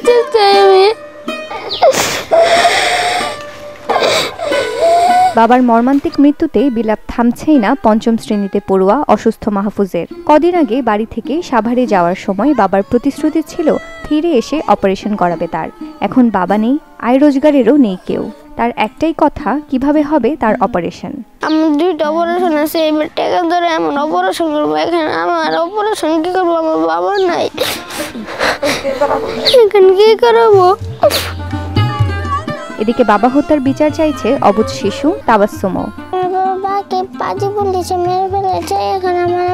বিচার চাই আমি। বাবার মর্মান্তিক মৃত্যুতে বিলাপ থামছেই না পঞ্চম শ্রেণীতে পড়ুয়া অসুস্থ মাহফুজের। কদিন আগে বাড়ি থেকে সাভারে যাওয়ার সময় বাবার প্রতিশ্রুতি ছিল ফিরে এসে অপারেশন করাবে তার। এখন বাবা নেই, আয় রোজগারেরও নেই কেউ। তার একটাই কথা, কিভাবে হবে তার অপারেশন। আমার দুইটা অপারেশন আছে, এবার টাকা ধরে আমার অপারেশন করবো। এখানে আমার অপারেশন কি করবো, আমার বাবা নাই, এখানে কি করাবো। এদিকে বাবা হত্যার বিচার চাইছে অবুঝ শিশু তাবাসসুমও। বাবাকে পাজি পুলিশে মেরে ফেলেছে, এখন আমার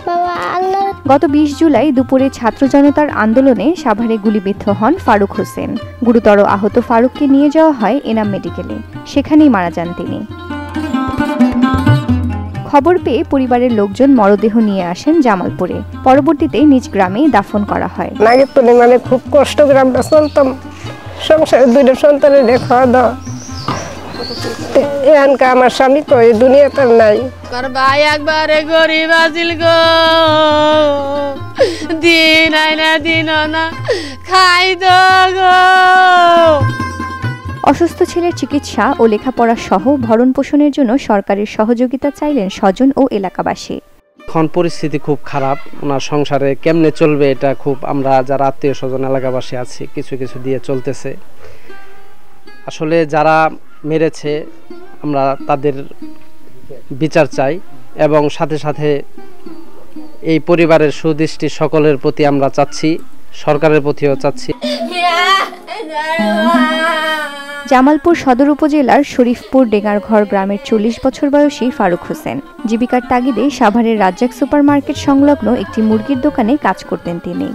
বাবা আল্লাহ। গত 20 জুলাই দুপুরে ছাত্র জনতার আন্দোলনে সাভারে গুলিবিদ্ধ হন ফারুক হোসেন। গুরুতর আহত ফারুককে নিয়ে যাওয়া হয় এনাম মেডিকেলে, সেখানেই মারা যান তিনি। খবর পেয়ে পরিবারের লোকজন মরদেহ নিয়ে আসেন জামালপুরে। পরবর্তীতে নিজ গ্রামেই দাফন করা হয়। মানে খুব কষ্ট করে আমরা চলতাম, সংসারে দুইটা সন্তানের খাওয়া দাওয়া। এখানকার আমার স্বামী কই দুনিয়াতে নাই। ভাই একবারে গরিব আছিল গো, দিন আইনা দিন না খাই দো গো। অসুস্থ ছেলের চিকিৎসা ও লেখাপড়া সহ ভরণ পোষণের জন্য সরকারের সহযোগিতা চাইলেন স্বজন ও এলাকাবাসী। এখন পরিস্থিতি খুব খারাপ, ওনার সংসারে কেমনে চলবে এটা খুব, আমরা যারা আত্মীয় স্বজন এলাকাবাসী আছি কিছু কিছু দিয়ে চলতেছে। আসলে যারা মেরেছে আমরা তাদের বিচার চাই, এবং সাথে সাথে এই পরিবারের সুদৃষ্টি সকলের প্রতি আমরা চাচ্ছি, সরকারের প্রতিও চাচ্ছি। জামালপুর সদর উপজেলার শরীফপুর ডেঙ্গারঘর গ্রামের 40 বছর বয়সী ফারুক হোসেন। জীবিকার তাগিদে সাভারের রাজ্জাক সুপার মার্কেট সংলগ্ন একটি মুরগির দোকানে কাজ করতেন তিনি।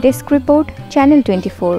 Desk report, channel 24।